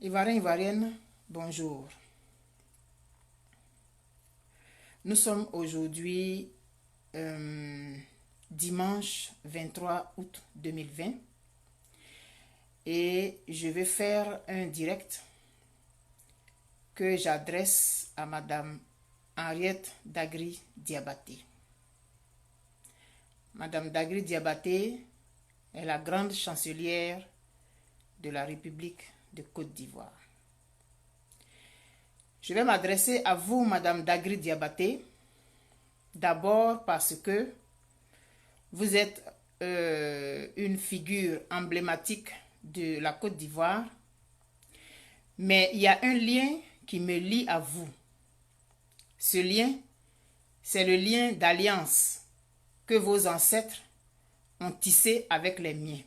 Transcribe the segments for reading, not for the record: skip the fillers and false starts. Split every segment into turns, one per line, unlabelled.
Ivoiriens, Ivoiriennes, bonjour. Nous sommes aujourd'hui dimanche 23 août 2020 et je vais faire un direct que j'adresse à Madame Henriette Dagri Diabaté. Madame Dagri Diabaté est la grande chancelière de la République de Côte d'Ivoire. Je vais m'adresser à vous, Madame Dagri Diabaté, d'abord parce que vous êtes une figure emblématique de la Côte d'Ivoire, mais il y a un lien qui me lie à vous. Ce lien, c'est le lien d'alliance que vos ancêtres ont tissé avec les miens.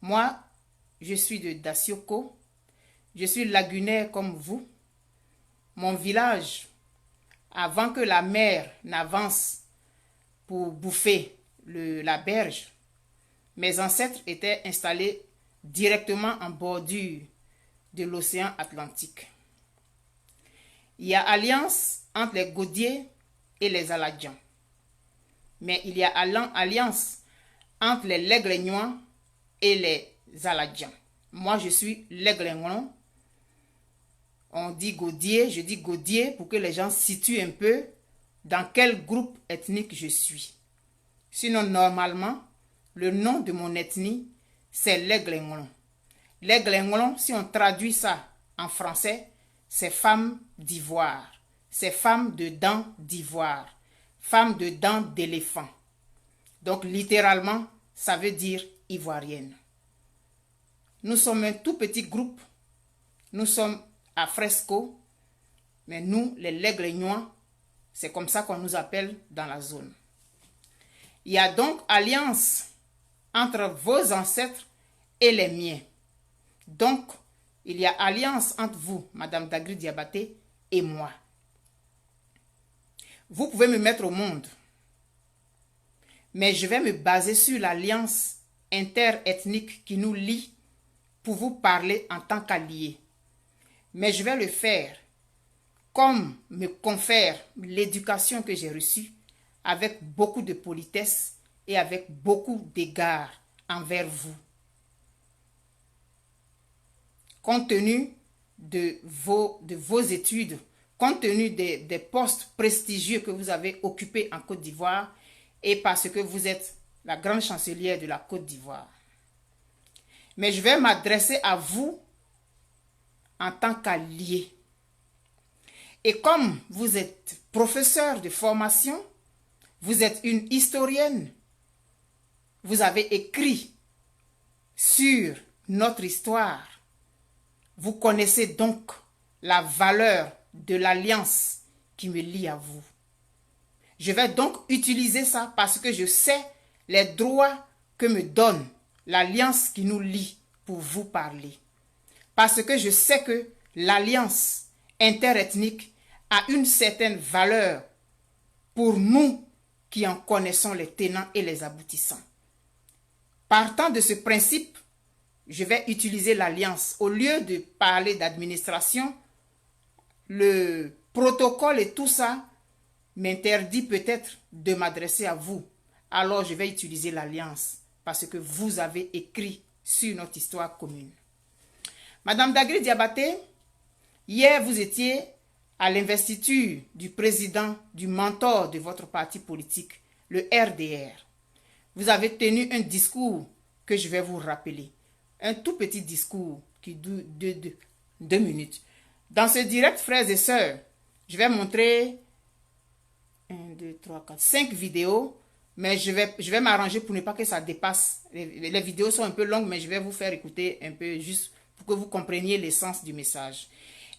Moi, je suis de Dacioko, je suis lagunaire comme vous. Mon village, avant que la mer n'avance pour bouffer la berge, mes ancêtres étaient installés directement en bordure de l'océan Atlantique. Il y a alliance entre les Godiers et les Aladjans. Mais il y a alliance entre les Lèglegnois et les Aladjans. Moi, je suis Lèglegnon. On dit Godier, je dis Godier pour que les gens situent un peu dans quel groupe ethnique je suis. Sinon, normalement, le nom de mon ethnie, c'est Lèglegnon. Lèglegnon, si on traduit ça en français, c'est femme d'ivoire. C'est femme de dents d'ivoire. Femme de dents d'éléphant. Donc, littéralement, ça veut dire ivoirienne. Nous sommes un tout petit groupe. Nous sommes à Fresco, mais nous, les Lèglegnois, c'est comme ça qu'on nous appelle dans la zone. Il y a donc alliance entre vos ancêtres et les miens. Donc, il y a alliance entre vous, Madame Dagri Diabaté, et moi. Vous pouvez me mettre au monde, mais je vais me baser sur l'alliance interethnique qui nous lie pour vous parler en tant qu'alliés. Mais je vais le faire comme me confère l'éducation que j'ai reçue, avec beaucoup de politesse et avec beaucoup d'égard envers vous. Compte tenu de vos études, compte tenu des postes prestigieux que vous avez occupés en Côte d'Ivoire et parce que vous êtes la grande chancelière de la Côte d'Ivoire. Mais je vais m'adresser à vous en tant qu'allié. Et comme vous êtes professeur de formation, vous êtes une historienne, vous avez écrit sur notre histoire, vous connaissez donc la valeur de l'alliance qui me lie à vous. Je vais donc utiliser ça parce que je sais les droits que me donne l'alliance qui nous lie pour vous parler. Parce que je sais que l'alliance interethnique a une certaine valeur pour nous qui en connaissons les tenants et les aboutissants. Partant de ce principe, je vais utiliser l'alliance. Au lieu de parler d'administration, le protocole et tout ça m'interdit peut-être de m'adresser à vous. Alors je vais utiliser l'alliance parce que vous avez écrit sur notre histoire commune. Madame Dagri Diabaté, hier vous étiez à l'investiture du président, du mentor de votre parti politique, le RDR. Vous avez tenu un discours que je vais vous rappeler. Un tout petit discours qui dure 2 minutes. Dans ce direct, frères et sœurs, je vais montrer 5 vidéos, mais je vais m'arranger pour ne pas que ça dépasse. Les vidéos sont un peu longues, mais je vais vous faire écouter un peu juste pour que vous compreniez l'essence du message.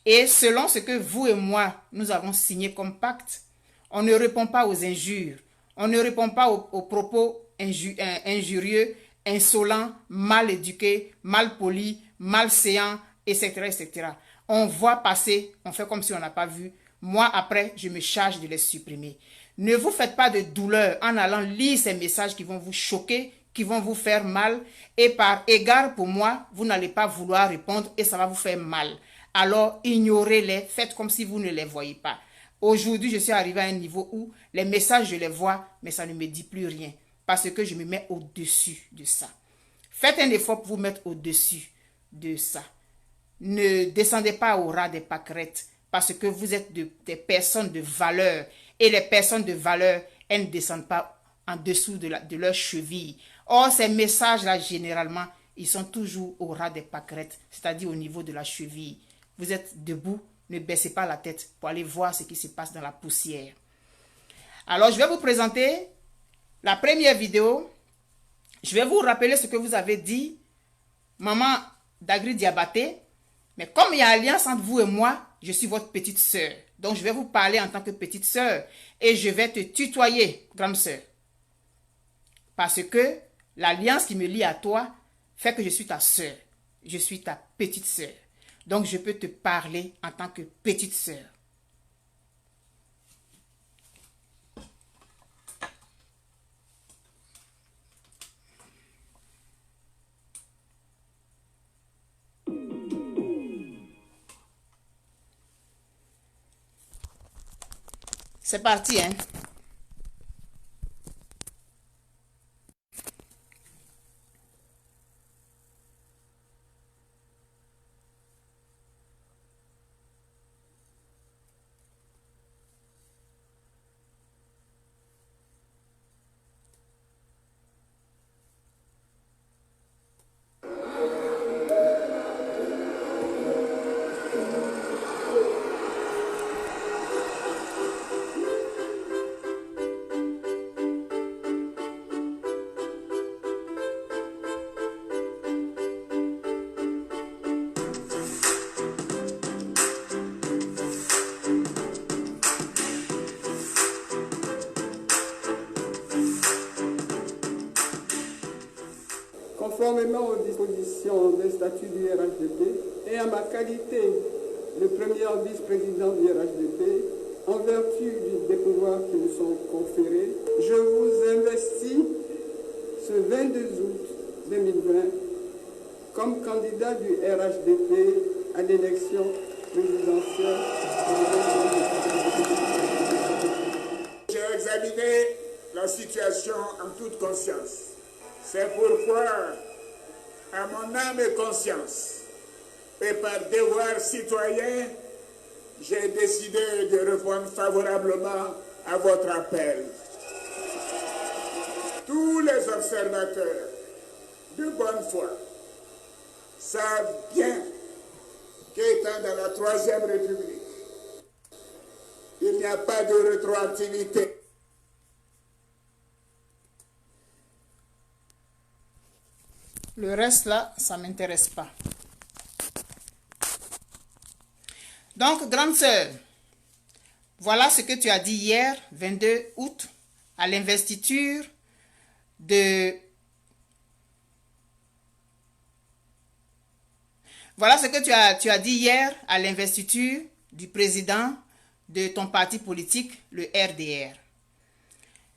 Et selon ce que vous et moi, nous avons signé comme pacte, on ne répond pas aux injures, on ne répond pas aux propos injurieux, insolents, mal éduqués, mal polis, malséants, etc., etc. On voit passer, on fait comme si on n'a pas vu. Moi, après, je me charge de les supprimer. Ne vous faites pas de douleur en allant lire ces messages qui vont vous choquer, qui vont vous faire mal et par égard pour moi, vous n'allez pas vouloir répondre et ça va vous faire mal. Alors, ignorez-les, faites comme si vous ne les voyez pas. Aujourd'hui, je suis arrivé à un niveau où les messages, je les vois, mais ça ne me dit plus rien parce que je me mets au-dessus de ça. Faites un effort pour vous mettre au-dessus de ça. Ne descendez pas au ras des pâquerettes parce que vous êtes des personnes de valeur. Et les personnes de valeur, elles ne descendent pas en dessous de leur cheville. Or, ces messages-là, généralement, ils sont toujours au ras des pâquerettes, c'est-à-dire au niveau de la cheville. Vous êtes debout, ne baissez pas la tête pour aller voir ce qui se passe dans la poussière. Alors, je vais vous présenter la première vidéo. Je vais vous rappeler ce que vous avez dit, maman Dagri Diabaté. Mais comme il y a alliance entre vous et moi, je suis votre petite sœur. Donc, je vais vous parler en tant que petite sœur. Et je vais te tutoyer, grande sœur. Parce que l'alliance qui me lie à toi fait que je suis ta sœur. Je suis ta petite sœur. Donc, je peux te parler en tant que petite sœur. C'est parti, hein?
Conformément aux dispositions des statuts du RHDP et à ma qualité de premier vice-président du RHDP, en vertu des pouvoirs qui me sont conférés, je vous investis ce 22 août 2020 comme candidat du RHDP à l'élection présidentielle.
J'ai examiné la situation en toute conscience. C'est pourquoi, à mon âme et conscience, et par devoir citoyen, j'ai décidé de répondre favorablement à votre appel. Tous les observateurs de bonne foi savent bien qu'étant dans la Troisième République, il n'y a pas de rétroactivité.
Le reste là, ça ne m'intéresse pas. Donc, grande sœur, voilà ce que tu as dit hier, 22 août, à l'investiture de... Voilà ce que tu as dit hier à l'investiture du président de ton parti politique, le RDR.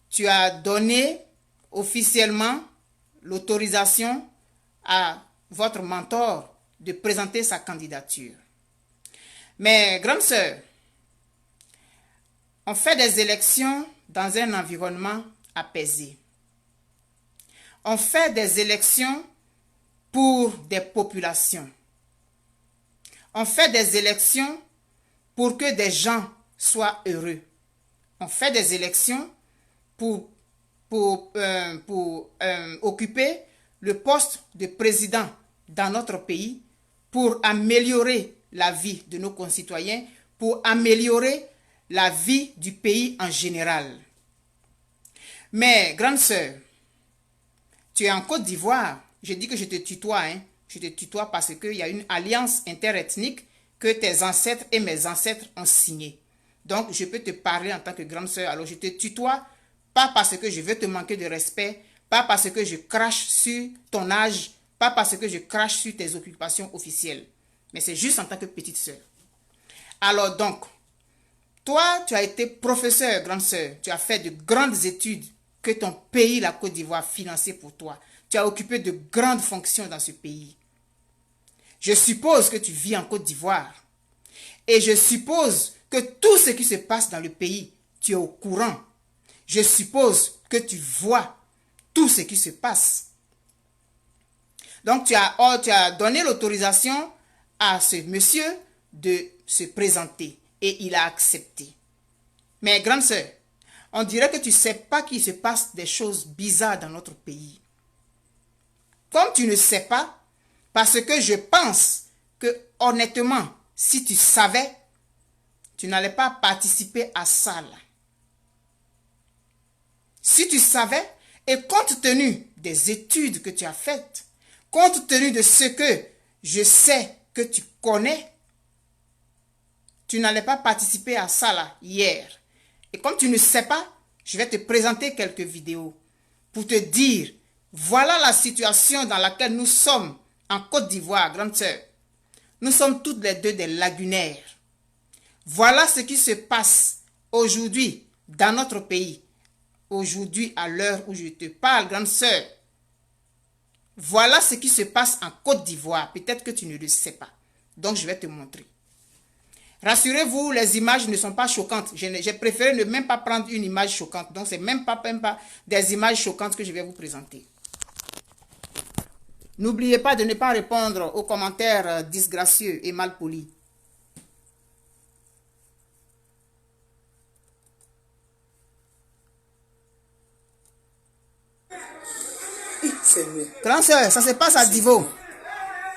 Tu as donné officiellement l'autorisation à votre mentor de présenter sa candidature. Mais, grande sœur, on fait des élections dans un environnement apaisé. On fait des élections pour des populations. On fait des élections pour que des gens soient heureux. On fait des élections pour occuper le poste de président dans notre pays, pour améliorer la vie de nos concitoyens, pour améliorer la vie du pays en général. Mais, grande sœur, tu es en Côte d'Ivoire. Je dis que je te tutoie, hein. Je te tutoie parce qu'il y a une alliance interethnique que tes ancêtres et mes ancêtres ont signée. Donc, je peux te parler en tant que grande sœur. Alors, je te tutoie, pas parce que je veux te manquer de respect, pas parce que je crache sur ton âge, pas parce que je crache sur tes occupations officielles. Mais c'est juste en tant que petite sœur. Alors donc, toi, tu as été professeur, grande sœur. Tu as fait de grandes études que ton pays, la Côte d'Ivoire, finançait pour toi. Tu as occupé de grandes fonctions dans ce pays. Je suppose que tu vis en Côte d'Ivoire. Et je suppose que tout ce qui se passe dans le pays, tu es au courant. Je suppose que tu vois tout ce qui se passe. Donc, tu as donné l'autorisation à ce monsieur de se présenter. Et il a accepté. Mais grande sœur, on dirait que tu ne sais pas qu'il se passe des choses bizarres dans notre pays. Comme tu ne sais pas, parce que je pense que honnêtement, si tu savais, tu n'allais pas participer à ça là. Si tu savais, et compte tenu des études que tu as faites, compte tenu de ce que je sais que tu connais, tu n'allais pas participer à ça là hier. Et comme tu ne sais pas, je vais te présenter quelques vidéos pour te dire, voilà la situation dans laquelle nous sommes en Côte d'Ivoire, grande sœur. Nous sommes toutes les deux des lagunaires. Voilà ce qui se passe aujourd'hui dans notre pays. Aujourd'hui, à l'heure où je te parle, grande sœur. Voilà ce qui se passe en Côte d'Ivoire. Peut-être que tu ne le sais pas. Donc, je vais te montrer. Rassurez-vous, les images ne sont pas choquantes. J'ai préféré ne même pas prendre une image choquante. Donc, ce n'est même pas des images choquantes que je vais vous présenter. N'oubliez pas de ne pas répondre aux commentaires disgracieux et malpolis.
C'est mieux.
Grand sœur, ça se passe à Divo.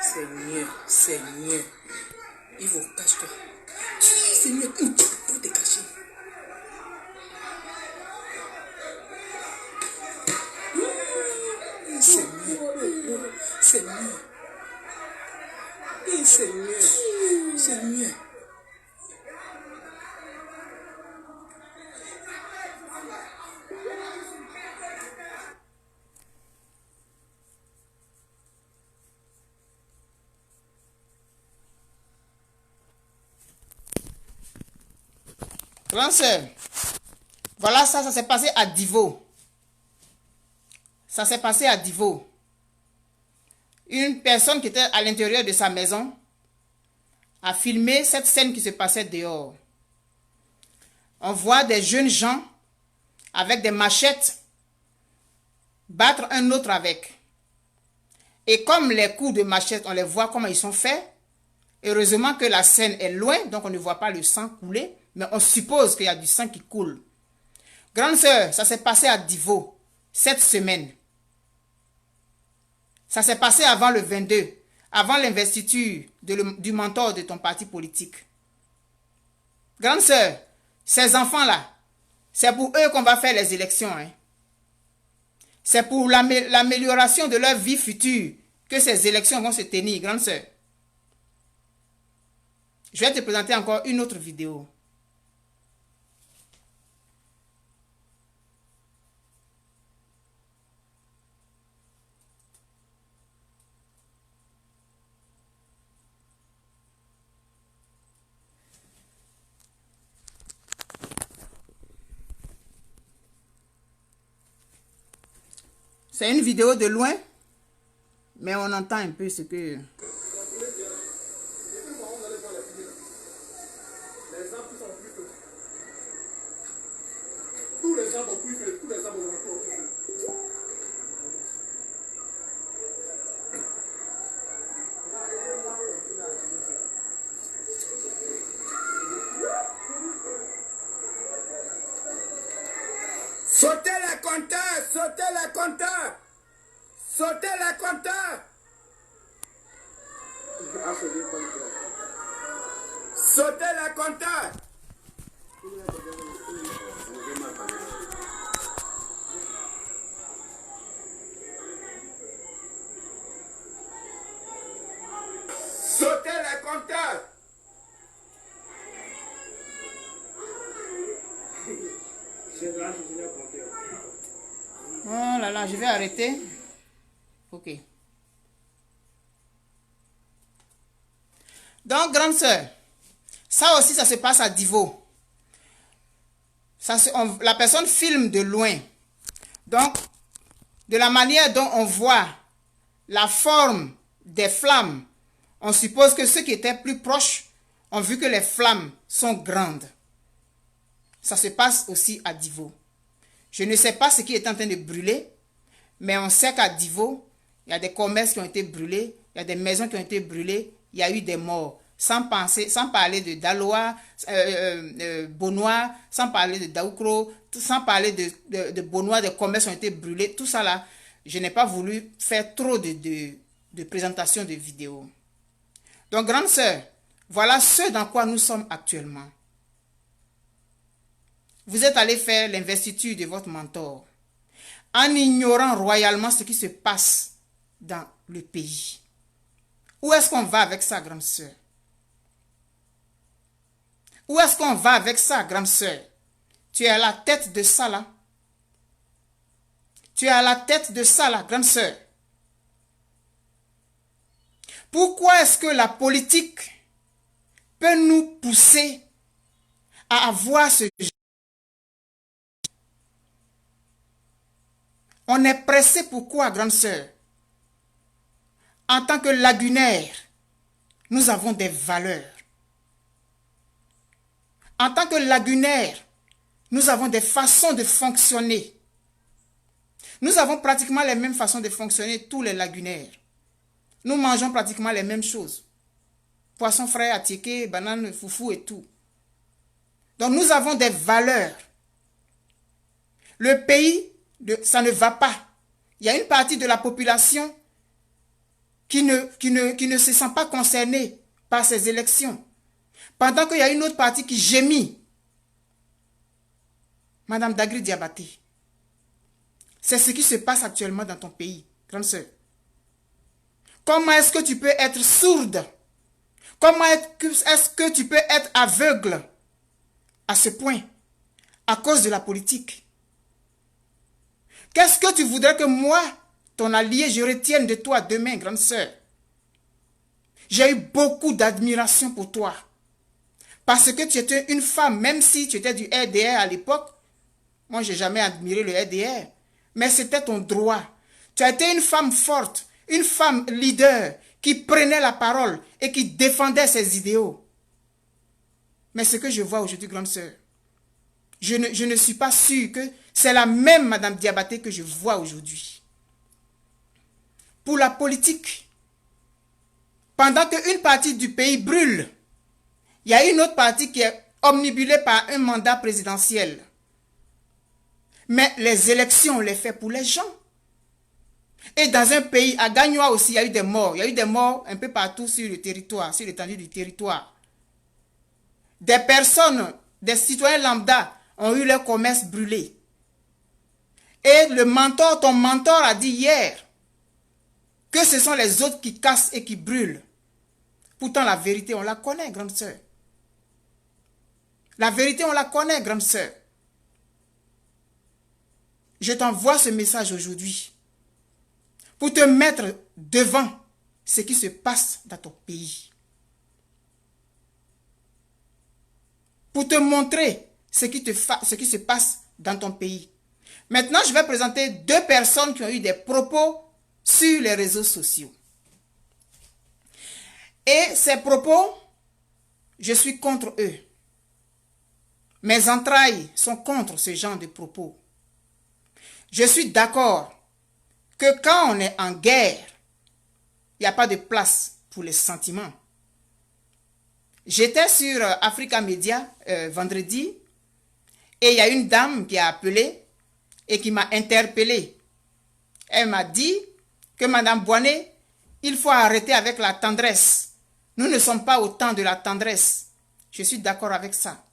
C'est mieux, c'est mieux. Il faut cache-toi. C'est mieux, il faut te cacher. C'est mieux, c'est mieux. C'est mieux, c'est mieux.
Grand sœur, voilà ça s'est passé à Divo. Ça s'est passé à Divo. Une personne qui était à l'intérieur de sa maison a filmé cette scène qui se passait dehors. On voit des jeunes gens avec des machettes battre un autre avec. Et comme les coups de machette, on les voit comment ils sont faits. Heureusement que la scène est loin, donc on ne voit pas le sang couler. Mais on suppose qu'il y a du sang qui coule. Grande sœur, ça s'est passé à Divo, cette semaine. Ça s'est passé avant le 22, avant l'investiture du mentor de ton parti politique. Grande sœur, ces enfants-là, c'est pour eux qu'on va faire les élections. Hein. C'est pour l'amélioration de leur vie future que ces élections vont se tenir, grande sœur. Je vais te présenter encore une autre vidéo. C'est une vidéo de loin, mais on entend un peu ce que...
Tous les arbres ont pris feu, tous les arbres ont pris feu.
Sautez les compteurs, sautez les compteurs, sautez les compteurs. Sautez les compteurs. Sautez les compteurs.
Oh là là, je vais arrêter. Ok. Donc, grande sœur, ça aussi, ça se passe à Divo. La personne filme de loin. Donc, de la manière dont on voit la forme des flammes, on suppose que ceux qui étaient plus proches ont vu que les flammes sont grandes. Ça se passe aussi à Divo. Je ne sais pas ce qui est en train de brûler, mais on sait qu'à Divo, il y a des commerces qui ont été brûlés, il y a des maisons qui ont été brûlées, il y a eu des morts. Sans parler de Daloa, Bonois, sans parler de Daoukro, sans parler de Bonois, des commerces ont été brûlés. Tout ça là, je n'ai pas voulu faire trop de présentations de vidéos. Donc, grande sœur, voilà ce dans quoi nous sommes actuellement. Vous êtes allé faire l'investiture de votre mentor en ignorant royalement ce qui se passe dans le pays. Où est-ce qu'on va avec ça, grande sœur? Où est-ce qu'on va avec ça, grande sœur? Tu es à la tête de ça, là. Tu es à la tête de ça, là, grande sœur. Pourquoi est-ce que la politique peut nous pousser à avoir ce genre? On est pressé pourquoi, grande sœur? En tant que lagunaire, nous avons des valeurs. En tant que lagunaire, nous avons des façons de fonctionner. Nous avons pratiquement les mêmes façons de fonctionner, tous les lagunaires. Nous mangeons pratiquement les mêmes choses. Poisson frais, attiéké, banane, foufou et tout. Donc nous avons des valeurs. Le pays, ça ne va pas. Il y a une partie de la population qui ne se sent pas concernée par ces élections. Pendant qu'il y a une autre partie qui gémit. Madame Dagri Diabaté, c'est ce qui se passe actuellement dans ton pays, grande sœur. Comment est-ce que tu peux être sourde? Comment est-ce que tu peux être aveugle à ce point à cause de la politique? Qu'est-ce que tu voudrais que moi, ton allié, je retienne de toi demain, grande sœur? J'ai eu beaucoup d'admiration pour toi. Parce que tu étais une femme, même si tu étais du RDR à l'époque. Moi, je n'ai jamais admiré le RDR. Mais c'était ton droit. Tu as été une femme forte, une femme leader qui prenait la parole et qui défendait ses idéaux. Mais ce que je vois aujourd'hui, grande sœur, je ne suis pas sûre que c'est la même Madame Diabaté que je vois aujourd'hui. Pour la politique, pendant qu'une partie du pays brûle, il y a une autre partie qui est omnibulée par un mandat présidentiel. Mais les élections, on les fait pour les gens. Et dans un pays, à Gagnoa aussi, il y a eu des morts. Il y a eu des morts un peu partout sur le territoire, sur l'étendue du territoire. Des personnes, des citoyens lambda ont eu leur commerce brûlé. Et ton mentor a dit hier que ce sont les autres qui cassent et qui brûlent. Pourtant, la vérité, on la connaît, grande sœur. La vérité, on la connaît, grande sœur. Je t'envoie ce message aujourd'hui pour te mettre devant ce qui se passe dans ton pays. Pour te montrer ce qui se passe dans ton pays. Maintenant, je vais présenter deux personnes qui ont eu des propos sur les réseaux sociaux. Et ces propos, je suis contre eux. Mes entrailles sont contre ce genre de propos. Je suis d'accord que quand on est en guerre, il n'y a pas de place pour les sentiments. J'étais sur Africa Media vendredi et il y a une dame qui a appelé et qui m'a interpellé. Elle m'a dit que Madame Boané, il faut arrêter avec la tendresse. Nous ne sommes pas au temps de la tendresse. Je suis d'accord avec ça.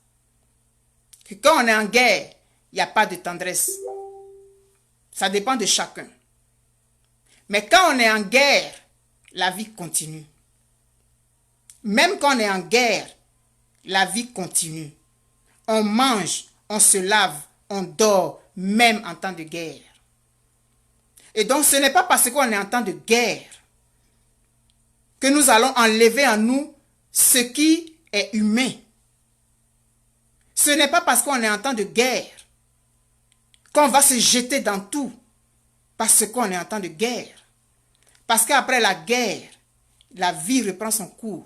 Que quand on est en guerre, il n'y a pas de tendresse. Ça dépend de chacun. Mais quand on est en guerre, la vie continue. Même quand on est en guerre, la vie continue. On mange, on se lave, on dort, même en temps de guerre. Et donc ce n'est pas parce qu'on est en temps de guerre que nous allons enlever en nous ce qui est humain. Ce n'est pas parce qu'on est en temps de guerre qu'on va se jeter dans tout parce qu'on est en temps de guerre. Parce qu'après la guerre, la vie reprend son cours.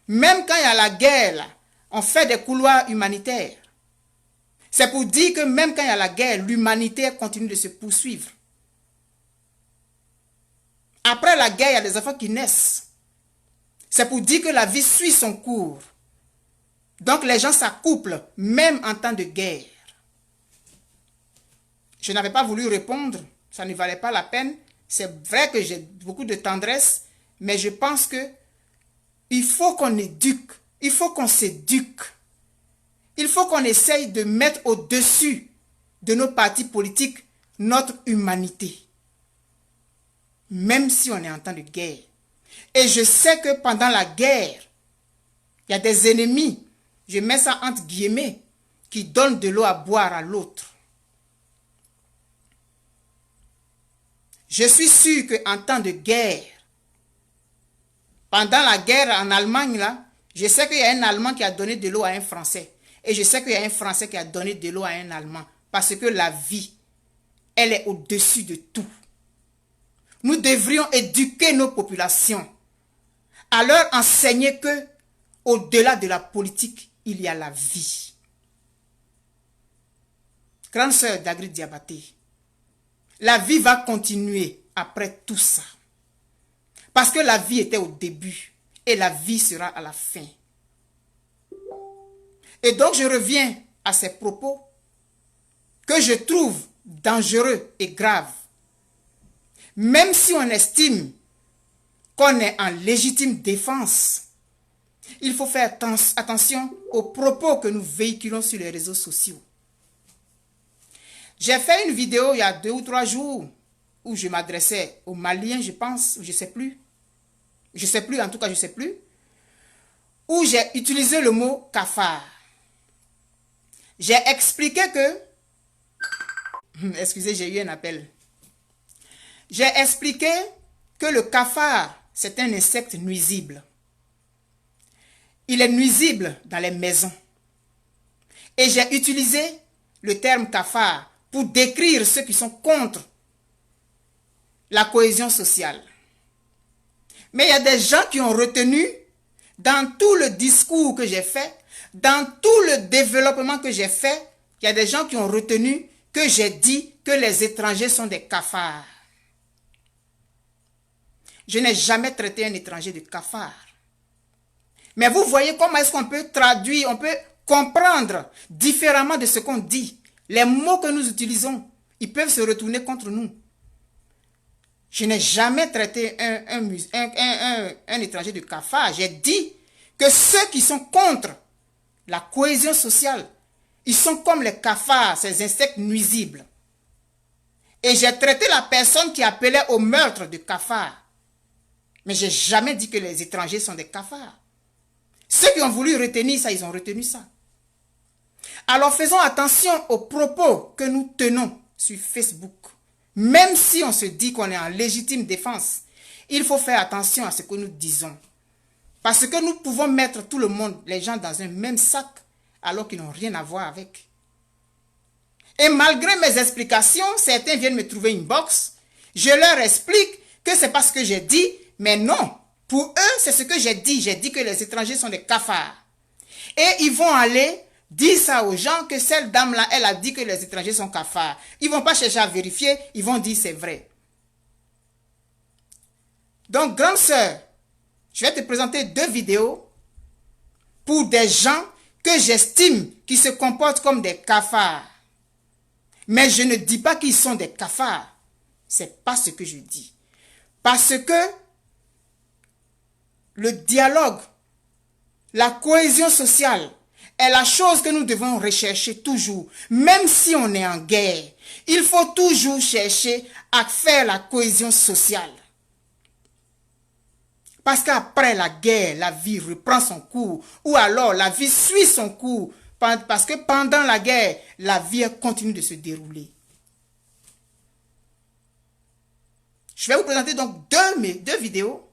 Même quand il y a la guerre, là, on fait des couloirs humanitaires. C'est pour dire que même quand il y a la guerre, l'humanité continue de se poursuivre. Après la guerre, il y a des enfants qui naissent. C'est pour dire que la vie suit son cours. Donc les gens s'accouplent, même en temps de guerre. Je n'avais pas voulu répondre, ça ne valait pas la peine. C'est vrai que j'ai beaucoup de tendresse, mais je pense que il faut qu'on éduque, il faut qu'on s'éduque. Il faut qu'on essaye de mettre au-dessus de nos partis politiques notre humanité. Même si on est en temps de guerre. Et je sais que pendant la guerre, il y a des ennemis, je mets ça entre guillemets, qui donnent de l'eau à boire à l'autre. Je suis sûr qu'en temps de guerre, pendant la guerre en Allemagne, là, je sais qu'il y a un Allemand qui a donné de l'eau à un Français. Et je sais qu'il y a un Français qui a donné de l'eau à un Allemand. Parce que la vie, elle est au-dessus de tout. Nous devrions éduquer nos populations à leur enseigner que au-delà de la politique, il y a la vie. Grande sœur Dagrid Diabaté, la vie va continuer après tout ça. Parce que la vie était au début et la vie sera à la fin. Et donc je reviens à ces propos que je trouve dangereux et graves. Même si on estime qu'on est en légitime défense, il faut faire attention aux propos que nous véhiculons sur les réseaux sociaux. J'ai fait une vidéo il y a 2 ou 3 jours où je m'adressais aux Maliens, je pense, je ne sais plus. Je ne sais plus, en tout cas, je ne sais plus. Où j'ai utilisé le mot cafard. J'ai expliqué que... Excusez, j'ai eu un appel. J'ai expliqué que le cafard, c'est un insecte nuisible. Il est nuisible dans les maisons. Et j'ai utilisé le terme cafard pour décrire ceux qui sont contre la cohésion sociale. Mais il y a des gens qui ont retenu, dans tout le discours que j'ai fait, dans tout le développement que j'ai fait, il y a des gens qui ont retenu que j'ai dit que les étrangers sont des cafards. Je n'ai jamais traité un étranger de cafard. Mais vous voyez comment est-ce qu'on peut traduire, on peut comprendre différemment de ce qu'on dit. Les mots que nous utilisons, ils peuvent se retourner contre nous. Je n'ai jamais traité un étranger de cafard. J'ai dit que ceux qui sont contre la cohésion sociale, ils sont comme les cafards, ces insectes nuisibles. Et j'ai traité la personne qui appelait au meurtre de cafard. Mais je n'ai jamais dit que les étrangers sont des cafards. Ceux qui ont voulu retenir ça, ils ont retenu ça. Alors faisons attention aux propos que nous tenons sur Facebook. Même si on se dit qu'on est en légitime défense, il faut faire attention à ce que nous disons. Parce que nous pouvons mettre tout le monde, les gens, dans un même sac, alors qu'ils n'ont rien à voir avec. Et malgré mes explications, certains viennent me trouver une box. Je leur explique que c'est pas ce que j'ai dit, mais non. Pour eux, c'est ce que j'ai dit. J'ai dit que les étrangers sont des cafards. Et ils vont aller dire ça aux gens que cette dame-là, elle a dit que les étrangers sont cafards. Ils ne vont pas chercher à vérifier, ils vont dire c'est vrai. Donc, grande sœur, je vais te présenter 2 vidéos pour des gens que j'estime qui se comportent comme des cafards. Mais je ne dis pas qu'ils sont des cafards. C'est pas ce que je dis. Parce que le dialogue, la cohésion sociale est la chose que nous devons rechercher toujours. Même si on est en guerre, il faut toujours chercher à faire la cohésion sociale. Parce qu'après la guerre, la vie reprend son cours. Ou alors la vie suit son cours. Parce que pendant la guerre, la vie continue de se dérouler. Je vais vous présenter donc 2 vidéos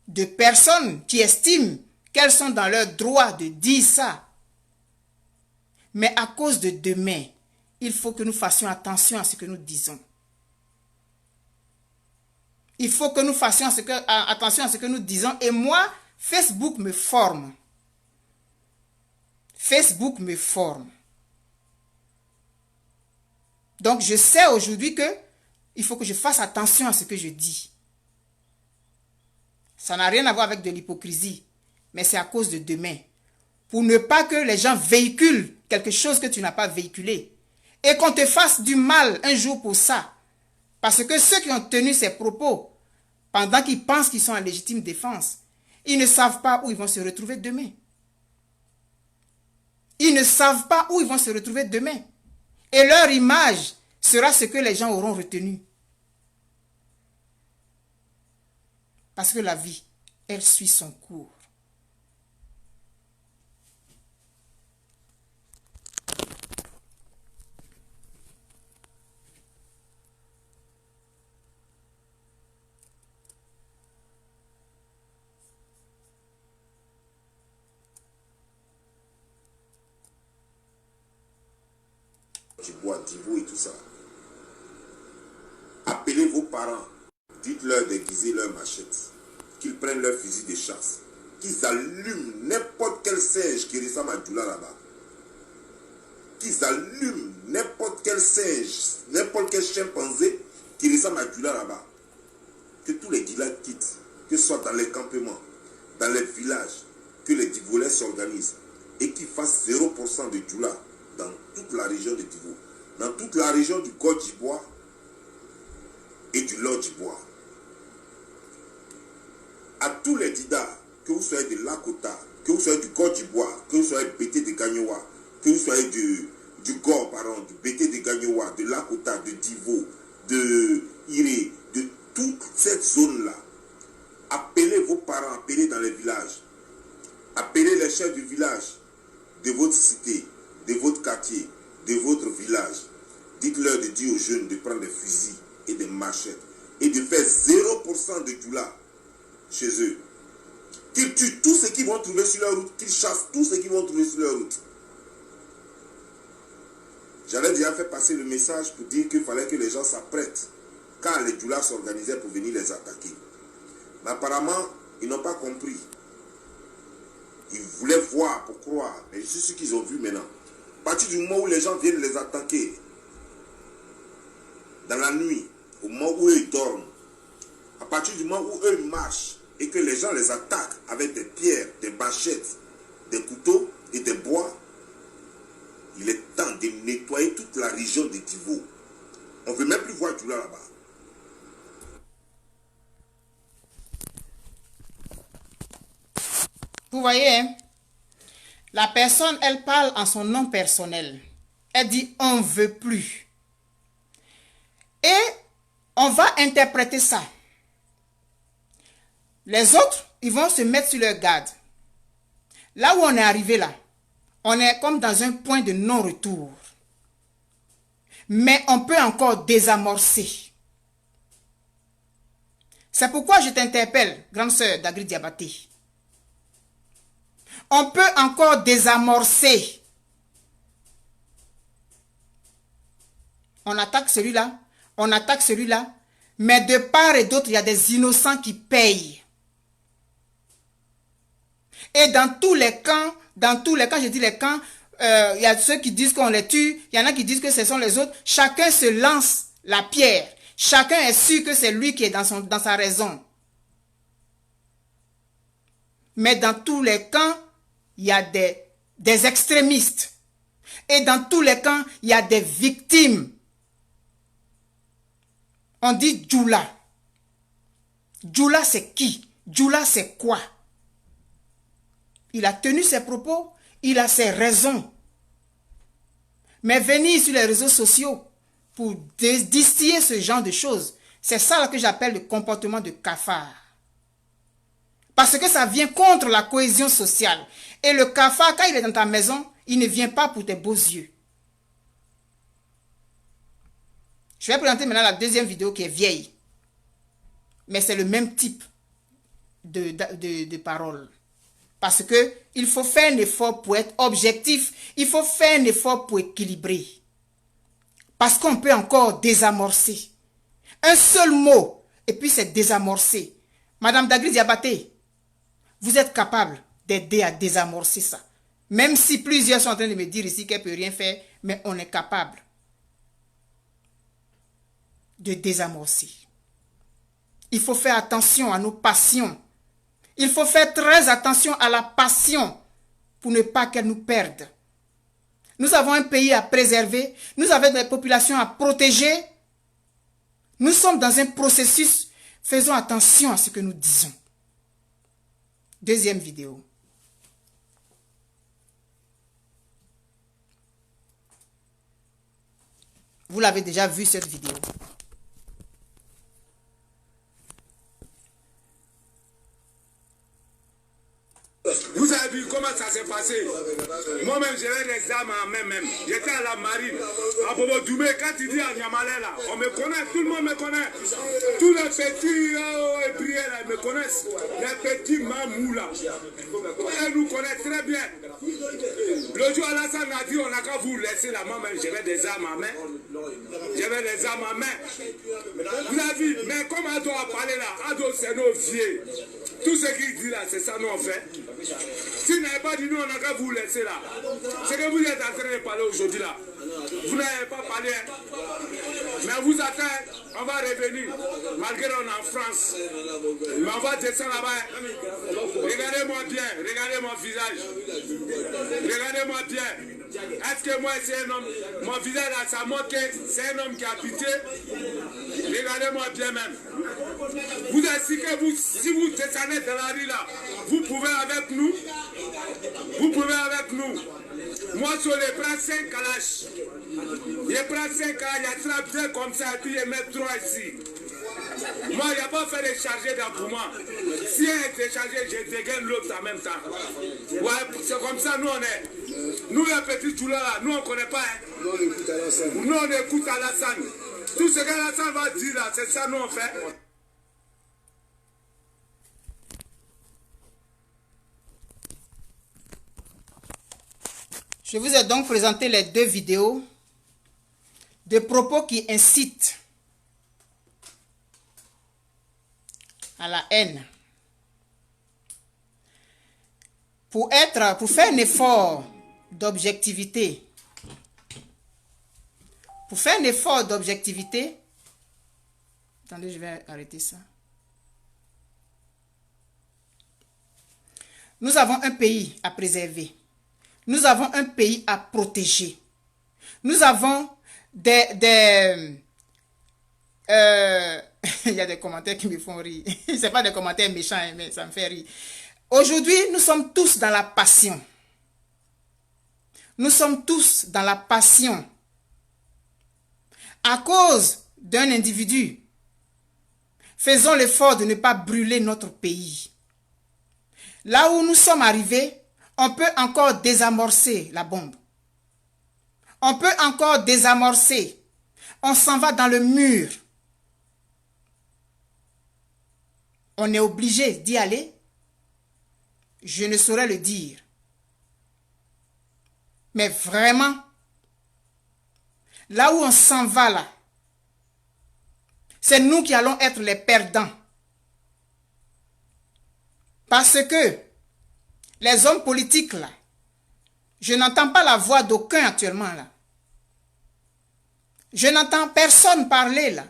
de personnes qui estiment qu'elles sont dans leur droit de dire ça. Mais à cause de demain, il faut que nous fassions attention à ce que nous disons. Il faut que nous fassions attention à ce que nous disons. Et moi, Facebook me forme. Facebook me forme. Donc, je sais aujourd'hui que il faut que je fasse attention à ce que je dis. Ça n'a rien à voir avec de l'hypocrisie, mais c'est à cause de demain. Pour ne pas que les gens véhiculent quelque chose que tu n'as pas véhiculé. Et qu'on te fasse du mal un jour pour ça. Parce que ceux qui ont tenu ces propos, pendant qu'ils pensent qu'ils sont en légitime défense, ils ne savent pas où ils vont se retrouver demain. Ils ne savent pas où ils vont se retrouver demain. Et leur image sera ce que les gens auront retenu. Parce que la vie, elle suit son cours.
Djibois, Divo et tout ça. Appelez vos parents. Dites-leur d'aiguiser leur machette. Qu'ils prennent leur fusil de chasse. Qu'ils allument n'importe quel singe qui ressemble à Djoula là-bas. Qu'ils allument n'importe quel singe, n'importe quel chimpanzé qui ressemble à Djoula là-bas. Que tous les Dila quittent. Que ce soit dans les campements, dans les villages, que les Divolais s'organisent. Et qu'ils fassent 0% de Djoula dans toute la région de Divo, dans toute la région du God Djibois et du Lord Djibois. À tous les Dida, que vous soyez de Lakota, que vous soyez du God Djibois, que vous soyez BT de Gagnoua, que vous soyez du Gor, pardon, du BT de Gagnoua, de Lakota, de Divo, de Iré, de toute cette zone-là, appelez vos parents, appelez dans les villages, appelez les chefs du village de votre cité, de votre quartier, de votre village. Dites-leur de dire aux jeunes de prendre des fusils et des machettes et de faire 0% de Djoula chez eux. Qu'ils tuent tous ceux qui vont trouver sur leur route, qu'ils chassent tous ceux qui vont trouver sur leur route. J'avais déjà fait passer le message pour dire qu'il fallait que les gens s'apprêtent quand les Djoula s'organisaient pour venir les attaquer. Mais apparemment, ils n'ont pas compris. Ils voulaient voir pour croire, mais je suis sûr qu'ils ont vu maintenant. À partir du moment où les gens viennent les attaquer, dans la nuit, au moment où eux dorment, à partir du moment où eux marchent, et que les gens les attaquent avec des pierres, des machettes, des couteaux et des bois, il est temps de nettoyer toute la région de Divo. On ne veut même plus voir Djoula là-bas.
Vous voyez, hein? La personne, elle parle en son nom personnel. Elle dit, on ne veut plus. Et on va interpréter ça. Les autres, ils vont se mettre sur leur garde. Là où on est arrivé là, on est comme dans un point de non-retour. Mais on peut encore désamorcer. C'est pourquoi je t'interpelle, grande sœur Dagri Diabaté. On peut encore désamorcer. On attaque celui-là, on attaque celui-là, mais de part et d'autre, il y a des innocents qui payent. Et dans tous les camps, je dis les camps, il y a ceux qui disent qu'on les tue, il y en a qui disent que ce sont les autres. Chacun se lance la pierre. Chacun est sûr que c'est lui qui est dans sa raison. Mais dans tous les camps, il y a des extrémistes. Et dans tous les camps, il y a des victimes. On dit Djoula. Djoula, c'est qui? Djoula, c'est quoi? Il a tenu ses propos, il a ses raisons. Mais venir sur les réseaux sociaux pour distiller ce genre de choses, c'est ça que j'appelle le comportement de cafard. Parce que ça vient contre la cohésion sociale. Et le cafard, quand il est dans ta maison, il ne vient pas pour tes beaux yeux. Je vais présenter maintenant la deuxième vidéo qui est vieille. Mais c'est le même type de parole. Parce que il faut faire un effort pour être objectif. Il faut faire un effort pour équilibrer. Parce qu'on peut encore désamorcer. Un seul mot, et puis c'est désamorcé. Madame Dagri Diabaté, vous êtes capable d'aider à désamorcer ça. Même si plusieurs sont en train de me dire ici qu'elle ne peut rien faire, mais on est capable de désamorcer. Il faut faire attention à nos passions. Il faut faire très attention à la passion pour ne pas qu'elle nous perde. Nous avons un pays à préserver. Nous avons des populations à protéger. Nous sommes dans un processus. Faisons attention à ce que nous disons. Deuxième vidéo. Vous l'avez déjà vu cette vidéo.
Vous avez vu comment ça s'est passé? Moi-même, j'avais des armes en main même. J'étais à la marine. À Bobo Doumé, quand il dit à Niamalé là, on me connaît, tout le monde me connaît. Tous les petits ébriers là, ils me connaissent. Les petits mamous là. Ils nous connaissent très bien. Le jour Alassane a dit, on n'a qu'à vous laisser là. Moi-même, j'avais des armes en main. J'avais des armes en main. Vous avez vu, mais comme Ado a parlé là, Ado c'est nos vieux. Tout ce qu'il dit là, c'est ça nous on fait. S'il n'avait pas dit nous, on n'a qu'à vous laisser là. Ce que vous êtes en train de parler aujourd'hui là, vous n'avez pas parlé. Mais vous attendez, on va revenir. Malgré on est en France. Mais on va descendre là-bas. Regardez-moi bien, regardez mon visage. Regardez-moi bien. Est-ce que moi c'est un homme? Mon visage là, ça montre que c'est un homme qui a pitié. Regardez-moi bien même. Vous êtes que vous, si vous descendez dans la rue là, vous pouvez avec nous. Vous pouvez avec nous. Moi, je les prends 5 calaches. Je prends 5 calaches, je attrape 2 comme ça et puis je mets 3 ici. Moi, il n'y a pas fait de charger dans pour moi. Si un est déchargé, je dégaine l'autre en même temps. Ouais, c'est comme ça, nous on est. Nous les petits tout là, nous on ne connaît pas. Hein. Nous on écoute Alassane. Tout ce qu'Alassane va dire là, c'est ça nous on fait.
Je vous ai donc présenté les 2 vidéos de propos qui incitent à la haine. Pour faire un effort d'objectivité, attendez, je vais arrêter ça. Nous avons un pays à préserver. Nous avons un pays à protéger. Nous avons il y a des commentaires qui me font rire. Ce n'est pas des commentaires méchants, mais ça me fait rire. Aujourd'hui, nous sommes tous dans la passion. Nous sommes tous dans la passion. À cause d'un individu, faisons l'effort de ne pas brûler notre pays. Là où nous sommes arrivés, on peut encore désamorcer la bombe. On peut encore désamorcer. On s'en va dans le mur. On est obligé d'y aller. Je ne saurais le dire. Mais vraiment, là où on s'en va là, c'est nous qui allons être les perdants. Parce que les hommes politiques là, je n'entends pas la voix d'aucun actuellement là. Je n'entends personne parler là.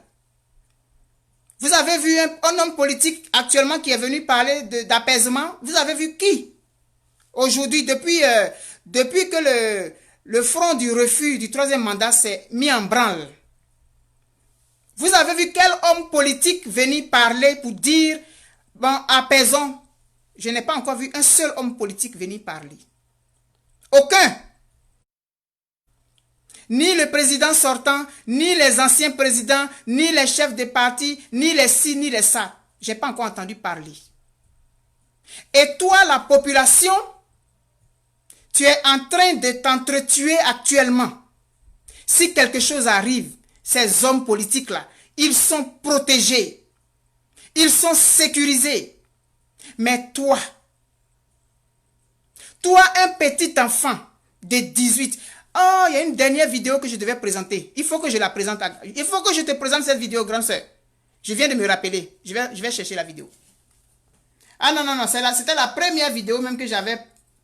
Vous avez vu un homme politique actuellement qui est venu parler d'apaisement. Vous avez vu qui? Aujourd'hui, depuis que le front du refus du 3e mandat s'est mis en branle. Vous avez vu quel homme politique venir parler pour dire, bon, apaisons. Je n'ai pas encore vu un seul homme politique venir parler. Aucun. Ni le président sortant, ni les anciens présidents, ni les chefs de parti, ni les ci, ni les ça. Je n'ai pas encore entendu parler. Et toi, la population, tu es en train de t'entretuer actuellement. Si quelque chose arrive, ces hommes politiques-là, ils sont protégés. Ils sont sécurisés. Mais toi, Toi, un petit enfant de 18. Oh, il y a une dernière vidéo que je devais présenter. Il faut que je la présente. Il faut que je te présente cette vidéo, grande sœur. Je viens de me rappeler. Je vais chercher la vidéo. Ah non, non, non. C'était la première vidéo même que j'avais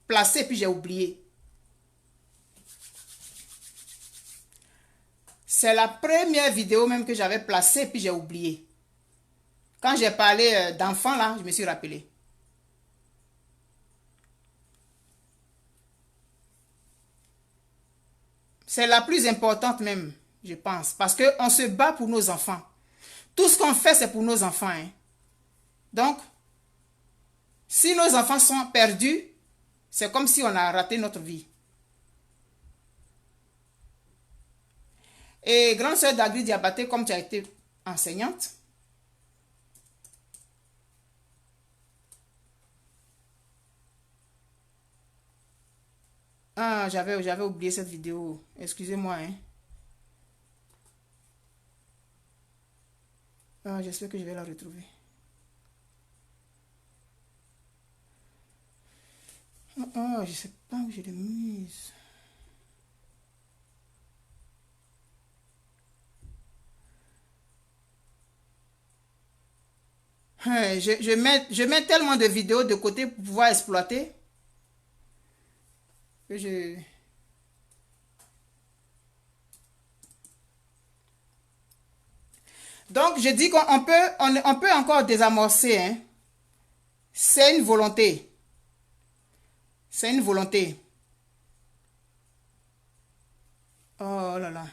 placée, puis j'ai oublié. C'est la première vidéo même que j'avais placée, puis j'ai oublié. Quand j'ai parlé d'enfants, là, je me suis rappelé. C'est la plus importante même, je pense. Parce qu'on se bat pour nos enfants. Tout ce qu'on fait, c'est pour nos enfants. Hein. Donc, si nos enfants sont perdus, c'est comme si on a raté notre vie. Et grande sœur Dagri Diabaté, comme tu as été enseignante, ah, j'avais oublié cette vidéo. Excusez-moi. Hein. Ah, j'espère que je vais la retrouver. Ah, je ne sais pas où je l'ai mise. Je mets tellement de vidéos de côté pour pouvoir exploiter. Que je... Donc, je dis qu'on peut encore désamorcer. Hein. C'est une volonté. C'est une volonté. Oh là là.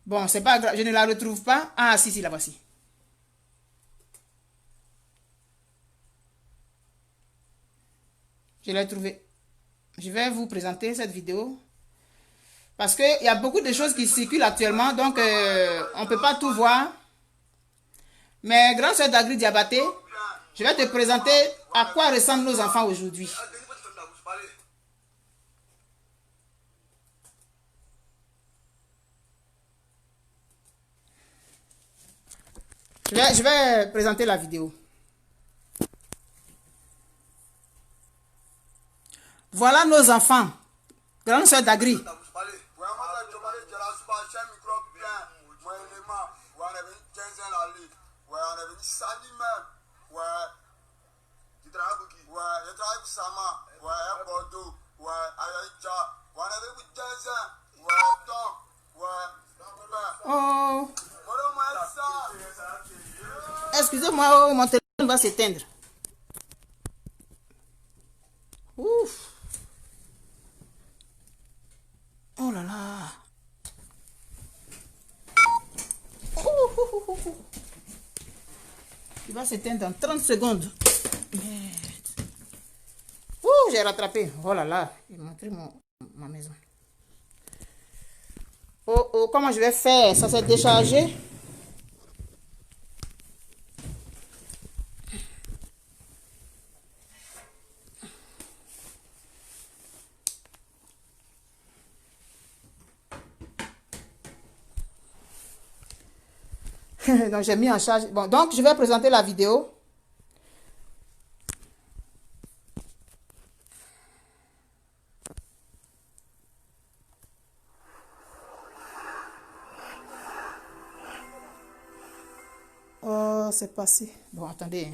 Bon, c'est pas grave. Je ne la retrouve pas. Ah, si, la voici. Je l'ai trouvée. Je vais vous présenter cette vidéo. Parce qu'il y a beaucoup de choses qui circulent actuellement. Donc, on ne peut pas tout voir. Mais, grande sœur Dagri Diabaté, je vais te présenter à quoi ressemblent nos enfants aujourd'hui. Je vais présenter la vidéo. Voilà nos enfants. Grande sœur Dagri. Oh. Excusez-moi, oh, mon téléphone va s'éteindre. Ouf. Oh là là. Il va s'éteindre dans 30 secondes. Merde. Ouh, j'ai rattrapé. Oh là là. Il m'a montré ma maison. Oh, oh, comment je vais faire? Ça s'est déchargé. Donc, j'ai mis en charge. Bon, donc, je vais présenter la vidéo. Oh, c'est passé. Bon, attendez.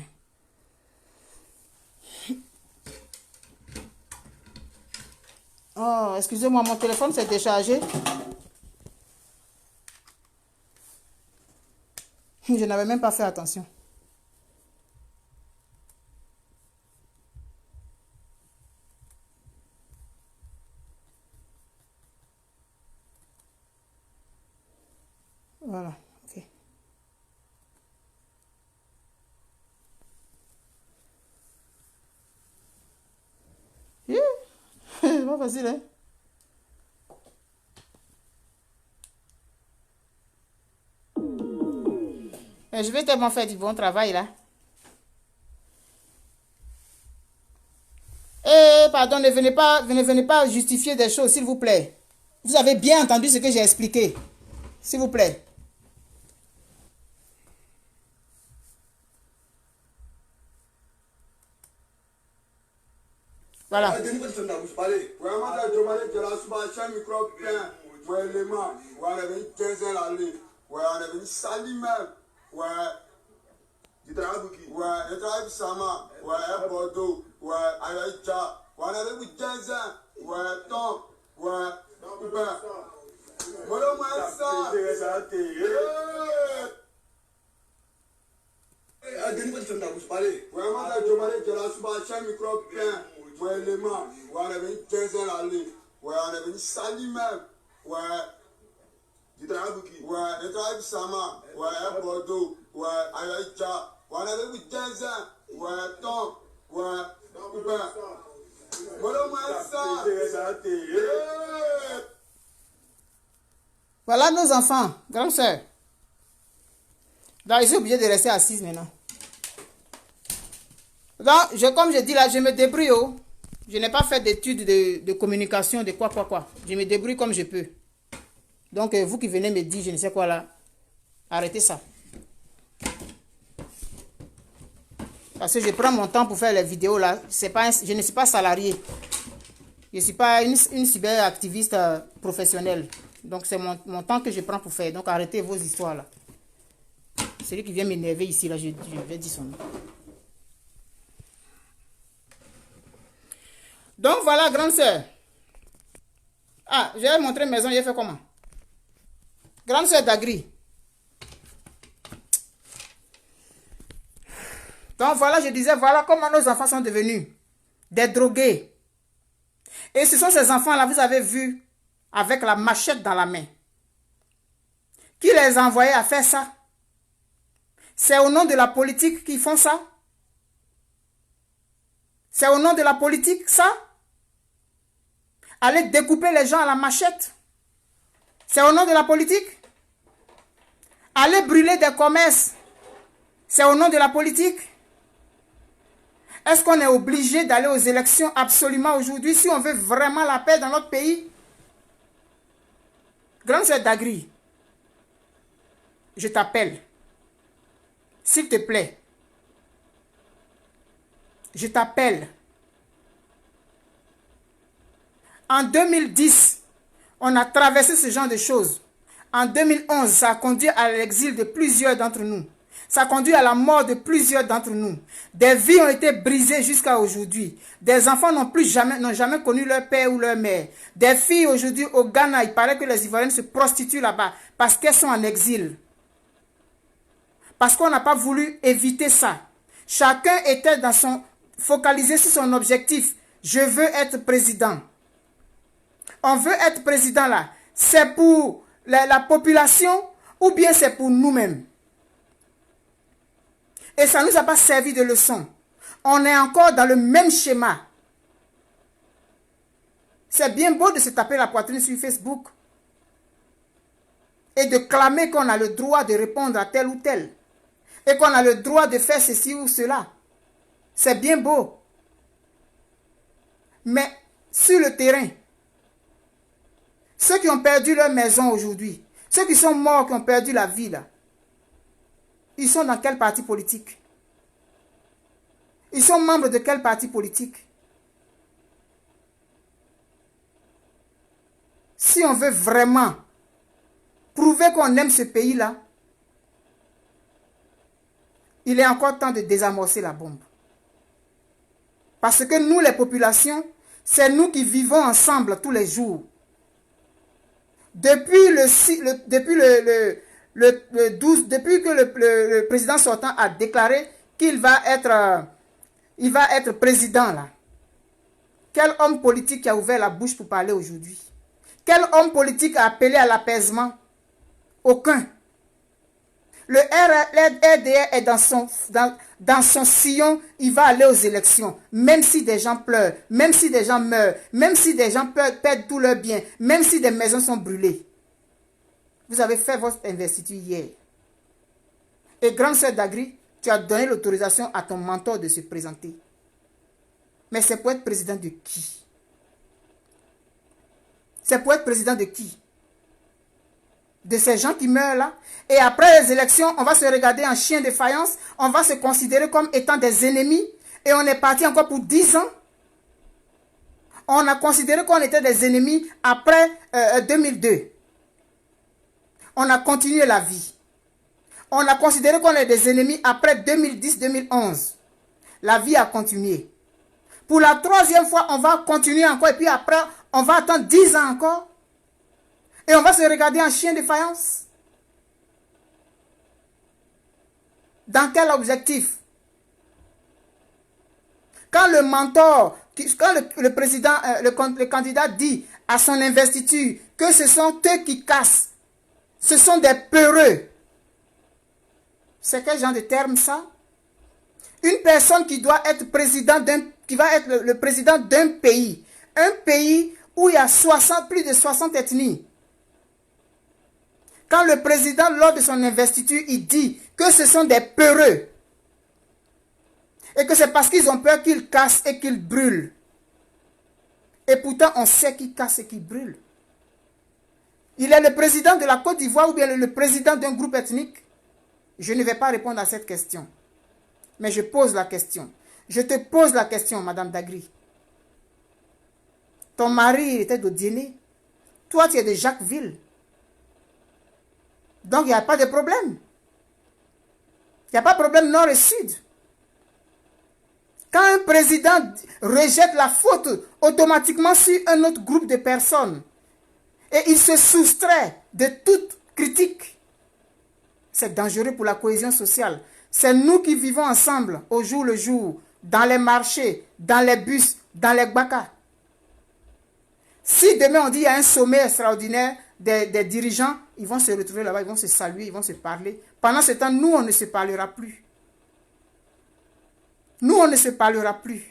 Oh, excusez-moi, mon téléphone s'est déchargé. Je n'avais même pas fait attention. Voilà, ok. C'est pas facile, hein? Je vais tellement faire du bon travail, là. Eh, pardon, ne venez pas justifier des choses, s'il vous plaît. Vous avez bien entendu ce que j'ai expliqué. S'il vous plaît. Voilà. Voilà nos enfants, grande sœur. Donc, ils sont obligés de rester assises maintenant. Donc, comme je dis là, je me débrouille. Oh. Je n'ai pas fait d'études de communication, de quoi. Je me débrouille comme je peux. Donc, vous qui venez me dire, je ne sais quoi là, arrêtez ça. Parce que je prends mon temps pour faire les vidéos là. Je ne suis pas salarié. Je ne suis pas une cyberactiviste professionnelle. Donc, c'est mon temps que je prends pour faire. Donc, arrêtez vos histoires là. Celui qui vient m'énerver ici, là, je vais dire son nom. Donc, voilà, grande sœur. Ah, je vais montrer maison, j'ai fait comment? Grande sœur d'Agri. Donc, voilà, je disais, voilà comment nos enfants sont devenus des drogués. Et ce sont ces enfants-là, vous avez vu, avec la machette dans la main. Qui les a envoyés à faire ça? C'est au nom de la politique qu'ils font ça? C'est au nom de la politique, ça? Aller découper les gens à la machette? C'est au nom de la politique? Aller brûler des commerces? C'est au nom de la politique? Est-ce qu'on est obligé d'aller aux élections absolument aujourd'hui si on veut vraiment la paix dans notre pays? Grande sœur d'Agri, je t'appelle. S'il te plaît. Je t'appelle. En 2010, on a traversé ce genre de choses. En 2011, ça a conduit à l'exil de plusieurs d'entre nous. Ça a conduit à la mort de plusieurs d'entre nous. Des vies ont été brisées jusqu'à aujourd'hui. Des enfants n'ont jamais connu leur père ou leur mère. Des filles aujourd'hui au Ghana, il paraît que les Ivoiriennes se prostituent là-bas parce qu'elles sont en exil. Parce qu'on n'a pas voulu éviter ça. Chacun était focalisé sur son objectif. Je veux être président. On veut être président là. C'est pour la population ou bien c'est pour nous-mêmes. Et ça ne nous a pas servi de leçon. On est encore dans le même schéma. C'est bien beau de se taper la poitrine sur Facebook et de clamer qu'on a le droit de répondre à tel ou tel. Et qu'on a le droit de faire ceci ou cela. C'est bien beau. Mais sur le terrain, ceux qui ont perdu leur maison aujourd'hui, ceux qui sont morts, qui ont perdu la vie là, ils sont dans quel parti politique? Ils sont membres de quel parti politique? Si on veut vraiment prouver qu'on aime ce pays-là, il est encore temps de désamorcer la bombe. Parce que nous, les populations, c'est nous qui vivons ensemble tous les jours. Depuis que le président sortant a déclaré qu'il va être président là. Quel homme politique a ouvert la bouche pour parler aujourd'hui? Quel homme politique a appelé à l'apaisement? Aucun. Le RDR est dans son sillon, il va aller aux élections. Même si des gens pleurent, même si des gens meurent, même si des gens perdent tous leurs biens, même si des maisons sont brûlées. Vous avez fait votre investiture hier. Et grande sœur d'Agri, tu as donné l'autorisation à ton mentor de se présenter. Mais c'est pour être président de qui? C'est pour être président de qui? De ces gens qui meurent là. Et après les élections, on va se regarder en chien de faïence. On va se considérer comme étant des ennemis. Et on est parti encore pour 10 ans. On a considéré qu'on était des ennemis après 2002. On a continué la vie. On a considéré qu'on est des ennemis après 2010-2011. La vie a continué. Pour la troisième fois, on va continuer encore. Et puis après, on va attendre 10 ans encore. Et on va se regarder en chien de faïence. Dans quel objectif? Quand le mentor, quand le président, le candidat dit à son investiture que ce sont eux qui cassent, ce sont des peureux. C'est quel genre de terme ça? Une personne qui doit être président qui va être le président d'un pays. Un pays où il y a plus de 60 ethnies. Quand le président, lors de son investiture, il dit que ce sont des peureux. Et que c'est parce qu'ils ont peur qu'ils cassent et qu'ils brûlent. Et pourtant, on sait qu'ils cassent et qu'ils brûlent. Il est le président de la Côte d'Ivoire ou bien le président d'un groupe ethnique? Je ne vais pas répondre à cette question. Mais je pose la question. Je te pose la question, Madame Dagri. Ton mari il était d'Odiéné. Toi, tu es de Jacquesville. Donc, il n'y a pas de problème. Il n'y a pas de problème nord et sud. Quand un président rejette la faute automatiquement sur un autre groupe de personnes et il se soustrait de toute critique, c'est dangereux pour la cohésion sociale. C'est nous qui vivons ensemble au jour le jour, dans les marchés, dans les bus, dans les gbaka. Si demain on dit qu'il y a un sommet extraordinaire des dirigeants, ils vont se retrouver là-bas, ils vont se saluer, ils vont se parler. Pendant ce temps, nous, on ne se parlera plus. Nous, on ne se parlera plus.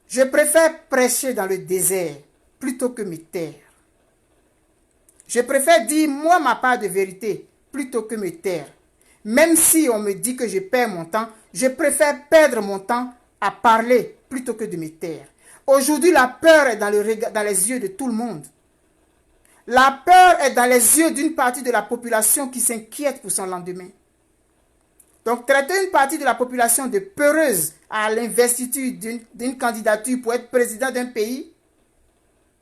Je préfère prêcher dans le désert plutôt que me taire. Je préfère dire, moi, ma part de vérité plutôt que me taire. Même si on me dit que je perds mon temps, je préfère perdre mon temps à parler plutôt que de me taire. Aujourd'hui, la peur est dans les yeux de tout le monde. La peur est dans les yeux d'une partie de la population qui s'inquiète pour son lendemain. Donc, traiter une partie de la population de peureuse à l'investiture d'une candidature pour être président d'un pays,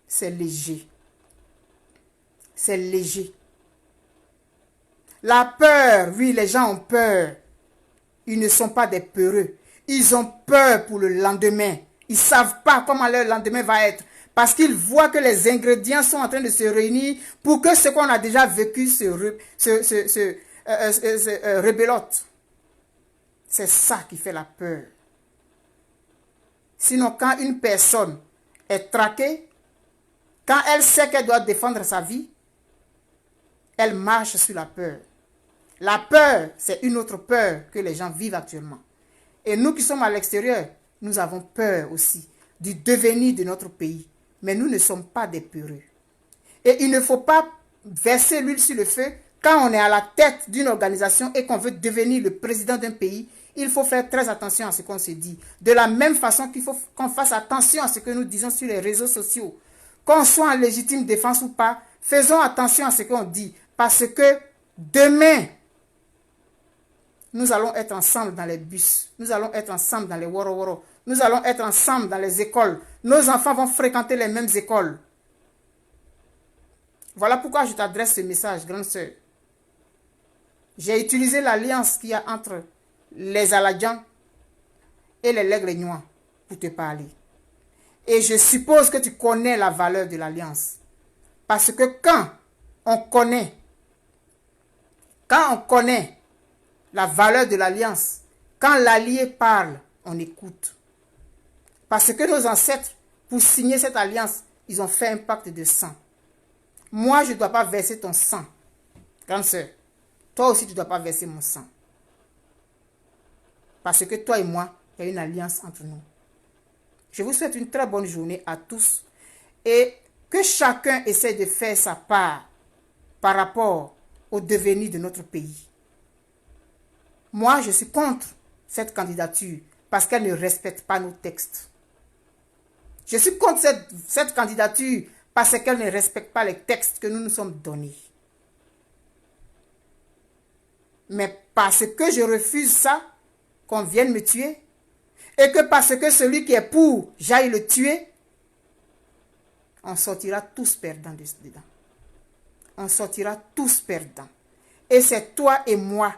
c'est léger. C'est léger. La peur, oui, les gens ont peur. Ils ne sont pas des peureux. Ils ont peur pour le lendemain. Ils ne savent pas comment leur lendemain va être. Parce qu'ils voient que les ingrédients sont en train de se réunir pour que ce qu'on a déjà vécu se rébelote. C'est ça qui fait la peur. Sinon, quand une personne est traquée, quand elle sait qu'elle doit défendre sa vie, elle marche sur la peur. La peur, c'est une autre peur que les gens vivent actuellement. Et nous qui sommes à l'extérieur, nous avons peur aussi du devenir de notre pays. Mais nous ne sommes pas des peureux. Et il ne faut pas verser l'huile sur le feu quand on est à la tête d'une organisation et qu'on veut devenir le président d'un pays. Il faut faire très attention à ce qu'on se dit. De la même façon qu'il faut qu'on fasse attention à ce que nous disons sur les réseaux sociaux. Qu'on soit en légitime défense ou pas, faisons attention à ce qu'on dit. Parce que demain, nous allons être ensemble dans les bus. Nous allons être ensemble dans les woro-woro. Nous allons être ensemble dans les écoles. Nos enfants vont fréquenter les mêmes écoles. Voilà pourquoi je t'adresse ce message, grande sœur. J'ai utilisé l'alliance qu'il y a entre les Aladjans et les Lègres-Noirs pour te parler. Et je suppose que tu connais la valeur de l'alliance. Parce que quand on connaît la valeur de l'alliance, quand l'allié parle, on écoute. Parce que nos ancêtres, pour signer cette alliance, ils ont fait un pacte de sang. Moi, je ne dois pas verser ton sang. Grande sœur, toi aussi, tu ne dois pas verser mon sang. Parce que toi et moi, il y a une alliance entre nous. Je vous souhaite une très bonne journée à tous. Et que chacun essaie de faire sa part par rapport au devenir de notre pays. Moi, je suis contre cette candidature parce qu'elle ne respecte pas nos textes. Je suis contre cette candidature parce qu'elle ne respecte pas les textes que nous nous sommes donnés. Mais parce que je refuse ça, qu'on vienne me tuer, et que parce que celui qui est pour, j'aille le tuer, on sortira tous perdants dedans. On sortira tous perdants. Et c'est toi et moi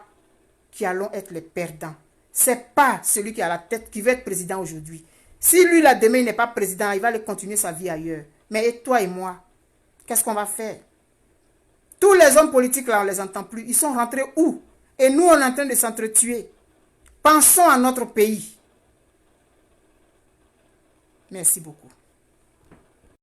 qui allons être les perdants. C'est pas celui qui a la tête qui veut être président aujourd'hui. Si lui, là, demain, il n'est pas président, il va aller continuer sa vie ailleurs. Mais et toi et moi, qu'est-ce qu'on va faire? Tous les hommes politiques, là, on ne les entend plus. Ils sont rentrés où? Et nous, on est en train de s'entretuer. Pensons à notre pays. Merci beaucoup.